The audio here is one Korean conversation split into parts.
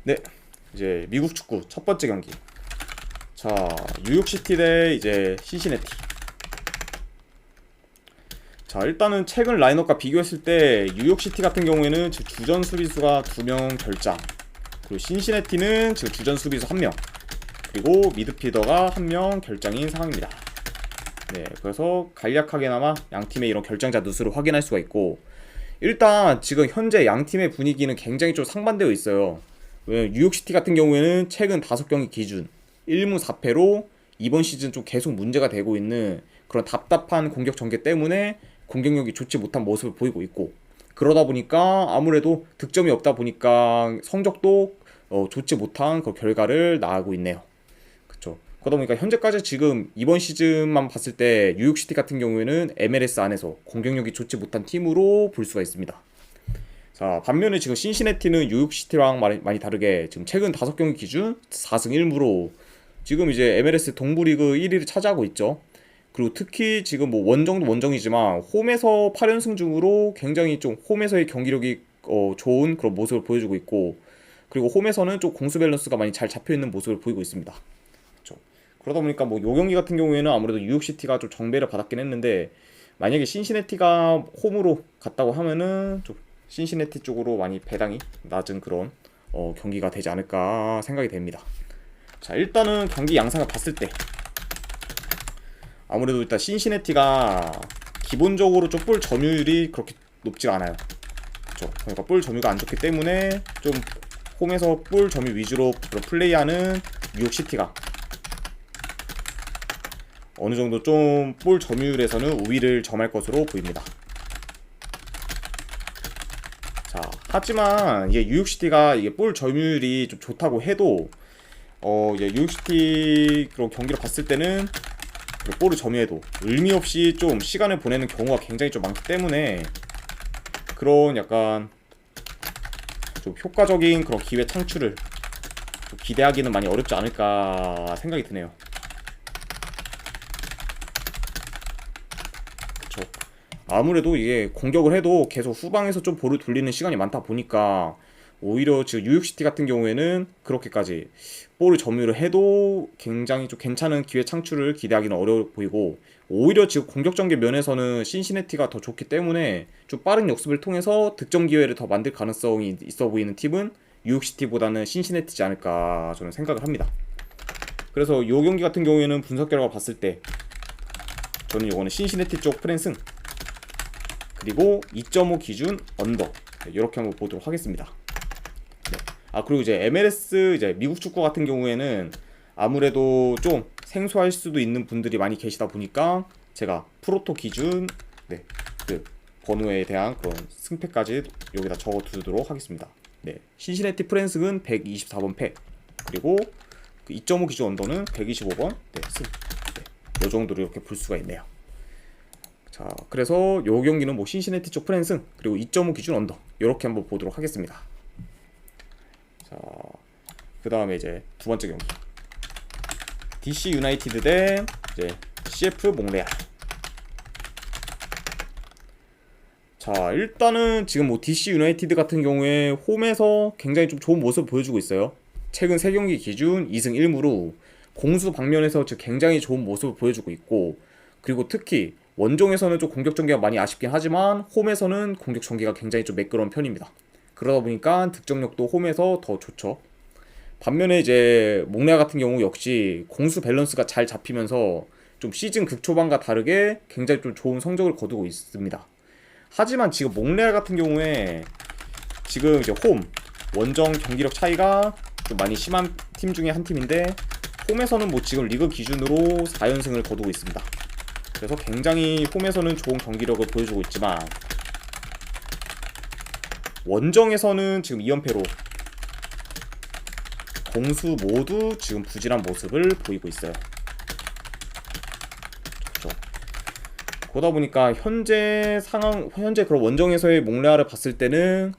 네, 이제 미국 축구 첫 번째 경기. 자, 뉴욕시티 대 이제 신시내티. 자, 일단은 최근 라인업과 비교했을 때 뉴욕시티 같은 경우에는 지금 주전 수비수가 2명 결장, 그리고 신시내티는 지금 주전 수비수 1명, 그리고 미드필더가 1명 결장인 상황입니다. 네, 그래서 간략하게나마 양 팀의 이런 결장자 누수를 확인할 수가 있고, 일단 지금 현재 양 팀의 분위기는 굉장히 좀 상반되어 있어요. 왜냐면 뉴욕시티 같은 경우에는 최근 5경기 기준 1무 4패로 이번 시즌 좀 계속 문제가 되고 있는 그런 답답한 공격 전개 때문에 공격력이 좋지 못한 모습을 보이고 있고, 그러다 보니까 아무래도 득점이 없다 보니까 성적도 좋지 못한 그 결과를 낳고 있네요. 그쵸. 그러다 보니까 현재까지 지금 이번 시즌만 봤을 때 뉴욕시티 같은 경우에는 MLS 안에서 공격력이 좋지 못한 팀으로 볼 수가 있습니다. 자, 반면에 지금 신시내티는 뉴욕시티랑 많이 다르게 지금 최근 5경기 기준 4승 1무로 지금 이제 MLS 동부리그 1위를 차지하고 있죠. 그리고 특히 지금 뭐 원정도 원정이지만 홈에서 8연승 중으로 굉장히 좀 홈에서의 경기력이 좋은 그런 모습을 보여주고 있고, 그리고 홈에서는 좀 공수 밸런스가 많이 잘 잡혀있는 모습을 보이고 있습니다. 그렇죠. 그러다 보니까 뭐 요 경기 같은 경우에는 아무래도 뉴욕시티가 좀 정배를 받았긴 했는데, 만약에 신시내티가 홈으로 갔다고 하면은 좀 신시내티 쪽으로 많이 배당이 낮은 그런 경기가 되지 않을까 생각이 됩니다. 자, 일단은 경기 양상을 봤을 때 아무래도 일단 신시내티가 기본적으로 좀 볼 점유율이 그렇게 높지가 않아요. 그렇죠. 그러니까 볼 점유가 안 좋기 때문에 좀 홈에서 볼 점유 위주로 플레이하는 뉴욕시티가 어느 정도 좀 볼 점유율에서는 우위를 점할 것으로 보입니다. 자, 하지만 이게 뉴욕시티가 이게 볼 점유율이 좀 좋다고 해도 이제 뉴욕시티 그런 경기를 봤을 때는 볼을 점유해도 의미 없이 좀 시간을 보내는 경우가 굉장히 좀 많기 때문에 그런 약간 좀 효과적인 그런 기회 창출을 좀 기대하기는 많이 어렵지 않을까 생각이 드네요. 그쵸. 아무래도 이게 공격을 해도 계속 후방에서 좀 볼을 돌리는 시간이 많다 보니까 오히려 지금 뉴욕시티 같은 경우에는 그렇게까지 볼을 점유를 해도 굉장히 좀 괜찮은 기회 창출을 기대하기는 어려워 보이고, 오히려 지금 공격 전개 면에서는 신시내티가 더 좋기 때문에 좀 빠른 역습을 통해서 득점 기회를 더 만들 가능성이 있어 보이는 팀은 뉴욕시티보다는 신시내티지 않을까 저는 생각을 합니다. 그래서 이 경기 같은 경우에는 분석 결과 봤을 때 저는 이거는 신시내티 쪽 프랜승, 그리고 2.5 기준 언더, 이렇게 한번 보도록 하겠습니다. 그리고 이제 MLS 이제 미국 축구 같은 경우에는 아무래도 좀 생소할 수도 있는 분들이 많이 계시다 보니까 제가 프로토 기준 그 번호에 대한 그런 승패까지 여기다 적어두도록 하겠습니다. 신시내티 프랜승은 124번 패, 그리고 그 2.5 기준 언더는 125번 승. 이 정도로 이렇게 볼 수가 있네요. 자, 그래서 요 경기는 뭐 신시내티 쪽 프랜승, 그리고 2.5 기준 언더, 이렇게 한번 보도록 하겠습니다. 자, 그 다음에 이제 두 번째 경기, DC 유나이티드 대 이제 CF 몽레알. 자, 일단은 지금 뭐 DC 유나이티드 같은 경우에 홈에서 굉장히 좀 좋은 모습을 보여주고 있어요. 최근 3경기 기준 2승 1무로 공수 방면에서 지금 굉장히 좋은 모습을 보여주고 있고, 그리고 특히 원정에서는 좀 공격 전개가 많이 아쉽긴 하지만 홈에서는 공격 전개가 굉장히 좀 매끄러운 편입니다. 그러다 보니까 득점력도 홈에서 더 좋죠. 반면에 이제 몽레알 같은 경우 역시 공수 밸런스가 잘 잡히면서 좀 시즌 극초반과 다르게 굉장히 좀 좋은 성적을 거두고 있습니다. 하지만 지금 몽레알 같은 경우에 지금 이제 원정 경기력 차이가 좀 많이 심한 팀 중에 한 팀인데, 홈에서는 뭐 지금 리그 기준으로 4연승을 거두고 있습니다. 그래서 굉장히 홈에서는 좋은 경기력을 보여주고 있지만 원정에서는 지금 2연패로 공수 모두 지금 부진한 모습을 보이고 있어요. 그렇죠. 그러다 보니까 현재 그런 원정에서의 몽레알을 봤을 때는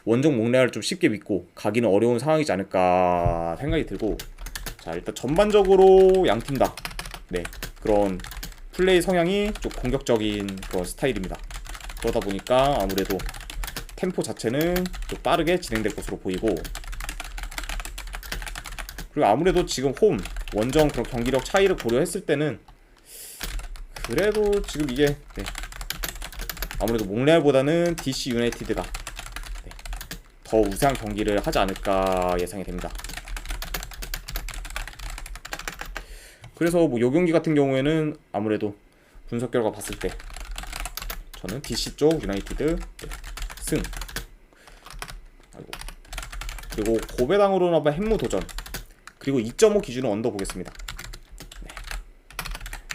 원정 몽레알을 좀 쉽게 믿고 가기는 어려운 상황이지 않을까 생각이 들고, 자, 일단 전반적으로 양 팀 다 그런 플레이 성향이 좀 공격적인 그런 스타일입니다. 그러다 보니까 아무래도 템포 자체는 좀 빠르게 진행될 것으로 보이고, 그리고 아무래도 지금 홈 원정 그런 경기력 차이를 고려했을 때는 그래도 지금 이게 네, 아무래도 몽레알보다는 DC 유나이티드가 네, 더 우세한 경기를 하지 않을까 예상이 됩니다. 그래서 뭐 요 경기 같은 경우에는 아무래도 분석 결과 봤을 때 저는 DC 쪽 유나이티드 네, 승. 아이고. 그리고 고배당으로는 한번 햄무 도전. 그리고 2.5 기준으로 언더 보겠습니다. 네.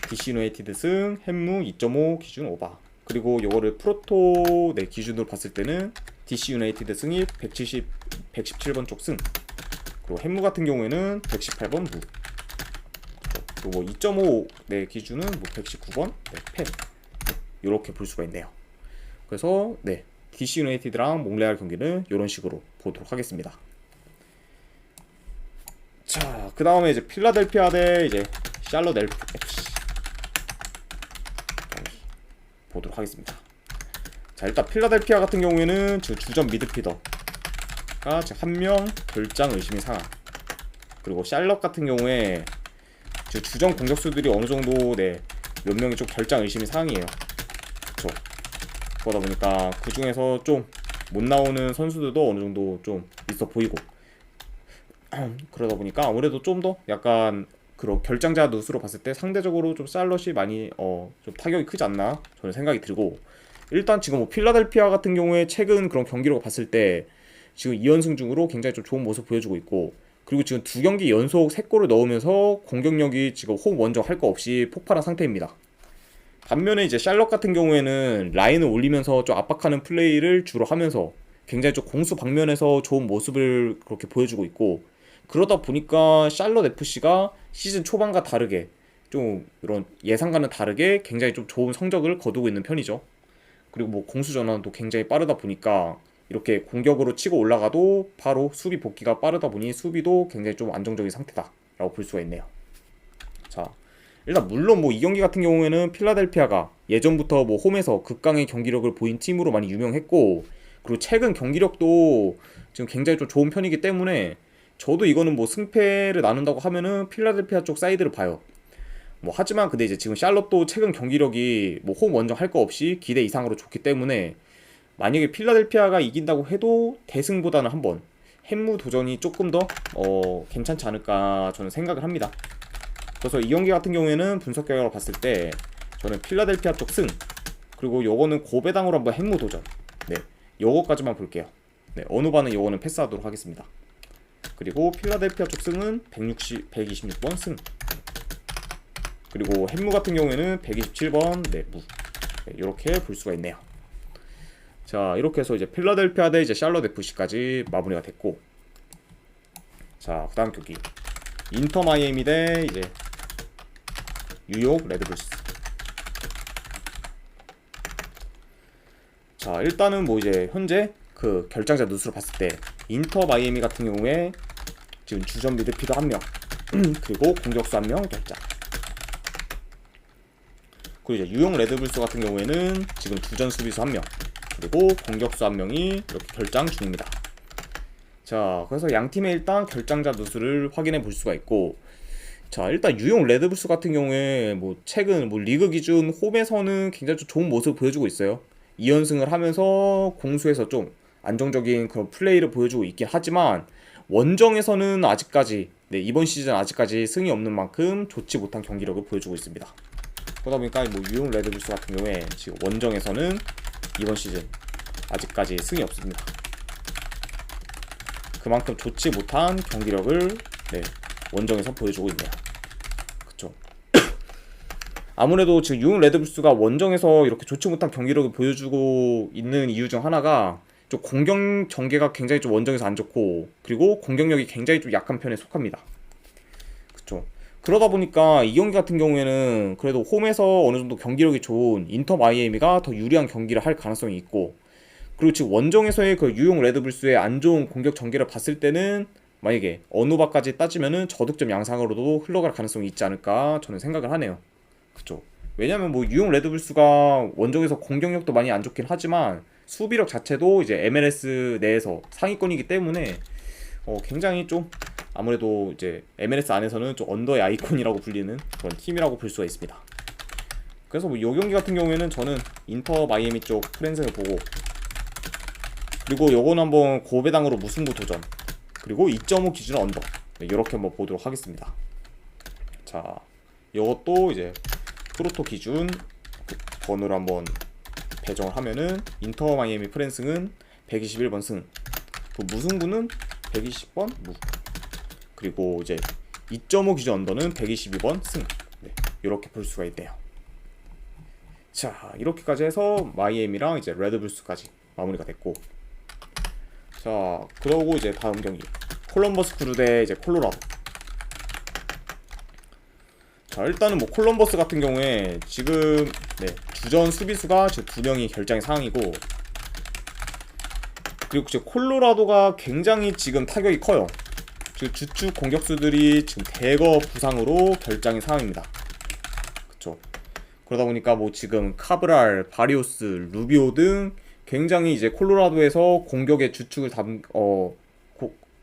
DC 유나이티드 승, 햄무 2.5 기준 오바. 그리고 요거를 프로토 네, 기준으로 봤을 때는 DC 유나이티드 승이 117번 쪽 승. 그리고 햄무 같은 경우에는 118번 무. 그리고 뭐 2.5 네, 기준은 뭐 119번 네, 패. 이렇게 볼 수가 있네요. 그래서 네 DC 유나이티드랑 몽레알 경기는 이런 식으로 보도록 하겠습니다. 자, 그 다음에 이제 필라델피아 대 이제 샬럿 FC 보도록 하겠습니다. 자, 일단 필라델피아 같은 경우에는 지금 주전 미드피더가 지금 한 명 결장 의심이 상한. 그리고 샬럿 같은 경우에 지금 주전 공격수들이 어느 정도 네 몇 명이 좀 결장 의심이 상이에요. 그쵸. 그러다 보니까 그 중에서 좀 못 나오는 선수들도 어느 정도 좀 있어 보이고 그러다 보니까 아무래도 좀 더 약간 그런 결장자 누수로 봤을 때 상대적으로 좀 샬럿이 많이 좀 타격이 크지 않나 저는 생각이 들고, 일단 지금 뭐 필라델피아 같은 경우에 최근 그런 경기력을 봤을 때 지금 2연승 중으로 굉장히 좀 좋은 모습 보여주고 있고, 그리고 지금 2경기 연속 3골을 넣으면서 공격력이 지금 홈 원정 할 거 없이 폭발한 상태입니다. 반면에 이제 샬럿 같은 경우에는 라인을 올리면서 좀 압박하는 플레이를 주로 하면서 굉장히 좀 공수 방면에서 좋은 모습을 그렇게 보여주고 있고, 그러다 보니까 샬럿 FC가 시즌 초반과 다르게 좀 이런 예상과는 다르게 굉장히 좀 좋은 성적을 거두고 있는 편이죠. 그리고 뭐 공수 전환도 굉장히 빠르다 보니까 이렇게 공격으로 치고 올라가도 바로 수비 복귀가 빠르다 보니 수비도 굉장히 좀 안정적인 상태다라고 볼 수가 있네요. 자, 일단 물론 뭐 이 경기 같은 경우에는 필라델피아가 예전부터 뭐 홈에서 극강의 경기력을 보인 팀으로 많이 유명했고, 그리고 최근 경기력도 지금 굉장히 좀 좋은 편이기 때문에 저도 이거는 뭐 승패를 나눈다고 하면은 필라델피아 쪽 사이드를 봐요. 뭐 하지만 근데 이제 지금 샬럿도 최근 경기력이 뭐 홈 원정 할 거 없이 기대 이상으로 좋기 때문에 만약에 필라델피아가 이긴다고 해도 대승보다는 한번 햄무 도전이 조금 더 괜찮지 않을까 저는 생각을 합니다. 그래서 이 경기 같은 경우에는 분석 결과로 봤을 때 저는 필라델피아 쪽 승, 그리고 요거는 고배당으로 한번 햄무 도전, 네 요거까지만 볼게요. 네, 어느 반은 요거는 패스하도록 하겠습니다. 그리고 필라델피아 쪽 승은 126번 승, 그리고 햄무 같은 경우에는 127번 네, 무. 네, 이렇게 볼 수가 있네요. 자, 이렇게 해서 이제 필라델피아 대 이제 샬럿 FC까지 마무리가 됐고, 자, 그다음 경기 인터 마이애미 대 이제 뉴욕 레드불스. 자, 일단은 뭐 이제 현재 그 결장자 누수로 봤을 때 인터 마이애미 같은 경우에 지금 주전 미드필더 1명 그리고 공격수 1명 결장. 그리고 이제 뉴욕 레드불스 같은 경우에는 지금 주전 수비수 1명 그리고 공격수 1명이 이렇게 결장 중입니다. 자, 그래서 양 팀의 일단 결장자 누수를 확인해 볼 수가 있고, 자, 일단 뉴욕 레드불스 같은 경우에 뭐 최근 뭐 리그 기준 홈에서는 굉장히 좀 좋은 모습을 보여주고 있어요. 2연승을 하면서 공수에서 좀 안정적인 그런 플레이를 보여주고 있긴 하지만 원정에서는 아직까지 이번 시즌 아직까지 승이 없는 만큼 좋지 못한 경기력을 보여주고 있습니다. 그러다 보니까 뭐 뉴욕 레드불스 같은 경우에 지금 원정에서는 이번 시즌 아직까지 승이 없습니다. 그만큼 좋지 못한 경기력을 원정에서 보여주고 있네요. 그쵸. 아무래도 지금 뉴욕 레드불스가 원정에서 이렇게 좋지 못한 경기력을 보여주고 있는 이유 중 하나가 좀 공격 전개가 굉장히 좀 원정에서 안 좋고, 그리고 공격력이 굉장히 좀 약한 편에 속합니다. 그쵸. 그러다 보니까 이 경기 같은 경우에는 그래도 홈에서 어느 정도 경기력이 좋은 인터 마이애미가 더 유리한 경기를 할 가능성이 있고, 그리고 지금 원정에서의 그 뉴욕 레드불스의 안 좋은 공격 전개를 봤을 때는 만약에 어느 바까지 따지면은 저득점 양상으로도 흘러갈 가능성이 있지 않을까 저는 생각을 하네요. 그쵸. 왜냐면 뭐 뉴욕 레드불스가 원정에서 공격력도 많이 안 좋긴 하지만 수비력 자체도 이제 MLS 내에서 상위권이기 때문에 굉장히 좀 아무래도 이제 MLS 안에서는 좀 언더의 아이콘이라고 불리는 그런 팀이라고 볼 수가 있습니다. 그래서 뭐 이 경기 같은 경우에는 저는 인터 마이애미 쪽 프랜승을 보고, 그리고 요거는 한번 고배당으로 무승부 도전, 그리고 2.5 기준 언더, 이렇게 한번 보도록 하겠습니다. 자, 요것도 이제 프로토 기준 번호로 한번 배정을 하면은 인터 마이애미 프랜승은 121번 승, 그 무승부는 120번 무, 그리고 이제 2.5 기준 언더는 122번 승, 이렇게 볼 수가 있네요. 자, 이렇게까지 해서 마이애미랑 이제 레드불스까지 마무리가 됐고, 자, 그러고 이제 다음 경기 콜럼버스 크루 대 이제 콜로라도. 자, 일단은 뭐 콜럼버스 같은 경우에 지금 주전 수비수가 지금 2명이 결장의 상황이고, 그리고 이제 콜로라도가 굉장히 지금 타격이 커요. 지금 주축 공격수들이 지금 대거 부상으로 결장의 상황입니다. 그쵸. 그러다 보니까 뭐 지금 카브랄, 바리오스, 루비오 등 굉장히 이제 콜로라도에서 공격의 주축을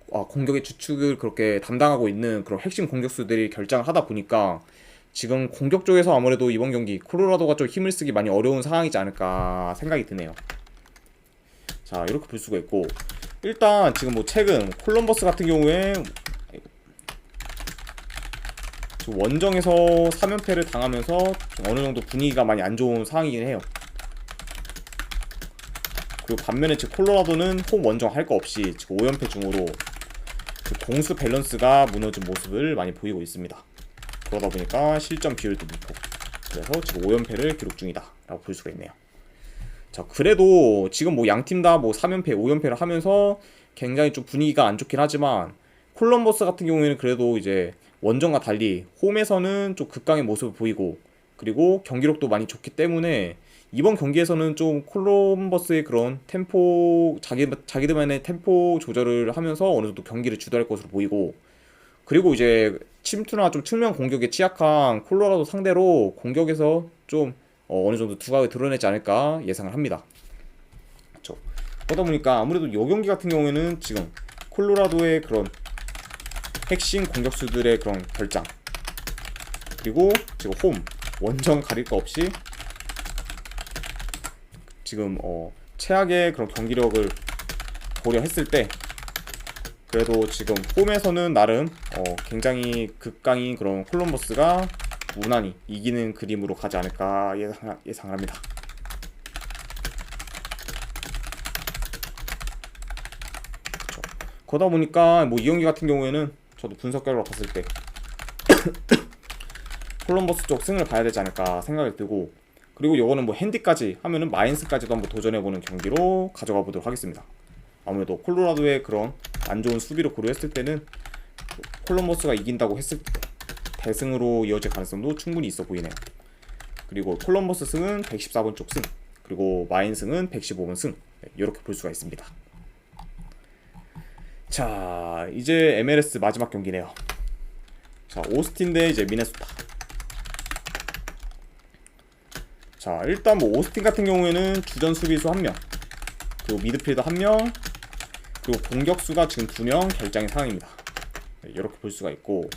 공격의 주축을 그렇게 담당하고 있는 그런 핵심 공격수들이 결장을 하다 보니까 지금 공격 쪽에서 아무래도 이번 경기 콜로라도가 좀 힘을 쓰기 많이 어려운 상황이지 않을까 생각이 드네요. 자, 이렇게 볼 수가 있고, 일단 지금 뭐 최근 콜럼버스 같은 경우에 원정에서 3연패를 당하면서 어느 정도 분위기가 많이 안 좋은 상황이긴 해요. 그리고 반면에 지금 콜로라도는 홈 원정 할 거 없이 지금 5연패 중으로 공수 밸런스가 무너진 모습을 많이 보이고 있습니다. 그러다 보니까 실점 비율도 높고, 그래서 지금 5연패를 기록 중이다 라고 볼 수가 있네요. 자, 그래도 지금 뭐 양팀 다 뭐 3연패, 5연패를 하면서 굉장히 좀 분위기가 안 좋긴 하지만, 콜럼버스 같은 경우에는 그래도 이제 원정과 달리 홈에서는 좀 극강의 모습을 보이고, 그리고 경기력도 많이 좋기 때문에 이번 경기에서는 좀 콜럼버스의 그런 템포, 자기들만의 템포 조절을 하면서 어느 정도 경기를 주도할 것으로 보이고, 그리고 이제 침투나 좀 측면 공격에 취약한 콜로라도 상대로 공격에서 좀 어느 정도 두각을 드러내지 않을까 예상을 합니다. 그렇죠. 그러다 보니까 아무래도 이 경기 같은 경우에는 지금 콜로라도의 그런 핵심 공격수들의 그런 결장, 그리고 지금 홈 원정 가릴 거 없이 지금 최악의 그런 경기력을 고려했을 때 그래도 지금 홈에서는 나름 굉장히 극강인 그런 콜럼버스가 무난히 이기는 그림으로 가지 않을까 예상을 합니다. 그쵸. 그러다 보니까 뭐 이 경기 같은 경우에는 저도 분석 결과 봤을 때 콜럼버스 쪽 승을 봐야 되지 않을까 생각이 들고, 그리고 이거는 뭐 핸디까지 하면은 마인스까지도 한번 도전해보는 경기로 가져가 보도록 하겠습니다. 아무래도 콜로라도의 그런 안 좋은 수비를 고려했을 때는 콜럼버스가 이긴다고 했을 때 대승으로 이어질 가능성도 충분히 있어 보이네요. 그리고 콜럼버스 승은 114번 쪽 승, 그리고 마인 승은 115번 승, 이렇게 볼 수가 있습니다. 자, 이제 MLS 마지막 경기네요. 자, 오스틴 대 이제 미네소타. 자, 일단 뭐 오스틴 같은 경우에는 주전 수비수 1명, 그리고 미드필더 1명, 그리고 공격수가 지금 2명 결장의 상황입니다. 이렇게 볼 수가 있고,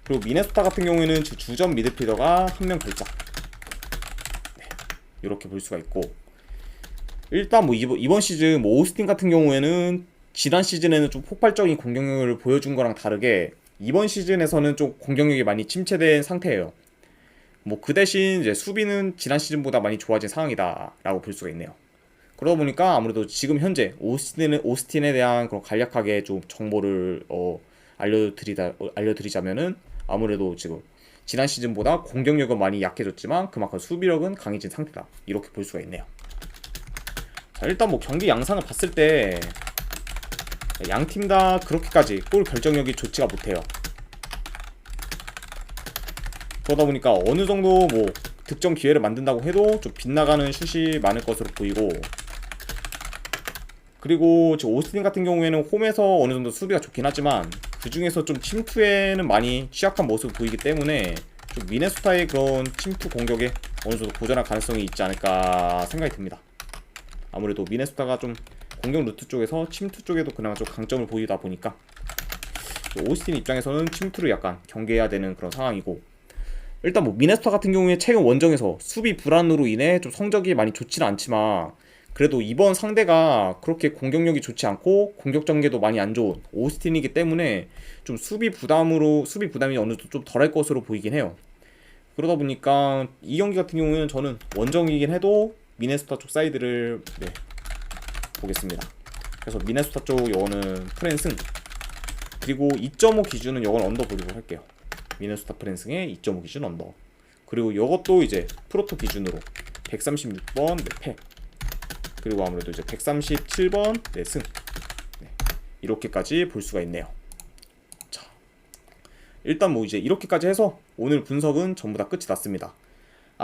그리고 미네소타 같은 경우에는 주전 미드필더가 1명 결장, 이렇게 볼 수가 있고, 일단 뭐 이번 시즌 뭐 오스틴 같은 경우에는 지난 시즌에는 좀 폭발적인 공격력을 보여준 거랑 다르게 이번 시즌에서는 좀 공격력이 많이 침체된 상태예요. 뭐 그 대신 이제 수비는 지난 시즌보다 많이 좋아진 상황이다 라고 볼 수가 있네요. 그러다 보니까 아무래도 지금 현재 오스틴에 대한 그런 간략하게 좀 정보를 알려드리자면은, 아무래도 지금 지난 시즌보다 공격력은 많이 약해졌지만 그만큼 수비력은 강해진 상태다, 이렇게 볼 수가 있네요. 자, 일단 뭐 경기 양상을 봤을 때 양팀 다 그렇게까지 골 결정력이 좋지가 못해요. 그러다 보니까 어느 정도 뭐 득점 기회를 만든다고 해도 좀 빗나가는 슛이 많을 것으로 보이고, 그리고 지금 오스틴 같은 경우에는 홈에서 어느 정도 수비가 좋긴 하지만 그 중에서 좀 침투에는 많이 취약한 모습을 보이기 때문에 좀 미네소타의 그런 침투 공격에 어느 정도 도전할 가능성이 있지 않을까 생각이 듭니다. 아무래도 미네소타가 좀 공격 루트 쪽에서 침투 쪽에도 그나마 좀 강점을 보이다 보니까 오스틴 입장에서는 침투를 약간 경계해야 되는 그런 상황이고, 일단 뭐 미네소타 같은 경우에 최근 원정에서 수비 불안으로 인해 좀 성적이 많이 좋지는 않지만, 그래도 이번 상대가 그렇게 공격력이 좋지 않고 공격 전개도 많이 안 좋은 오스틴이기 때문에 좀 수비 부담이 어느 정도 좀 덜할 것으로 보이긴 해요. 그러다 보니까 이 경기 같은 경우에는 저는 원정이긴 해도 미네소타 쪽 사이드를 보겠습니다. 그래서 미네소타 쪽 요거는 프랜승, 그리고 2.5 기준은 요건 언더 보도록 할게요. 미네소타 프랜승의 2.5 기준 언더. 그리고 요것도 이제 프로토 기준으로 136번 패, 그리고 아무래도 이제 137번 승, 이렇게까지 볼 수가 있네요. 자, 일단 뭐 이제 이렇게까지 해서 오늘 분석은 전부 다 끝이 났습니다.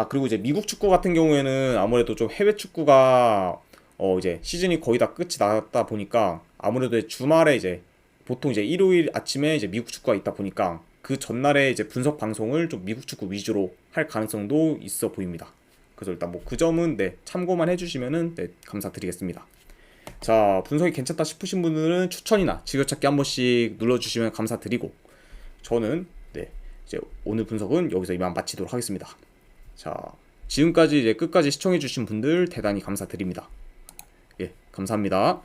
그리고 이제 미국 축구 같은 경우에는 아무래도 좀 해외 축구가 이제 시즌이 거의 다 끝이 났다 보니까, 아무래도 주말에 이제 보통 이제 일요일 아침에 이제 미국 축구가 있다 보니까 그 전날에 이제 분석 방송을 좀 미국 축구 위주로 할 가능성도 있어 보입니다. 그래서 일단 뭐 그 점은 참고만 해주시면은 감사드리겠습니다. 자, 분석이 괜찮다 싶으신 분들은 추천이나 즐겨찾기 한 번씩 눌러주시면 감사드리고, 저는 이제 오늘 분석은 여기서 이만 마치도록 하겠습니다. 자, 지금까지 이제 끝까지 시청해주신 분들 대단히 감사드립니다. 예, 감사합니다.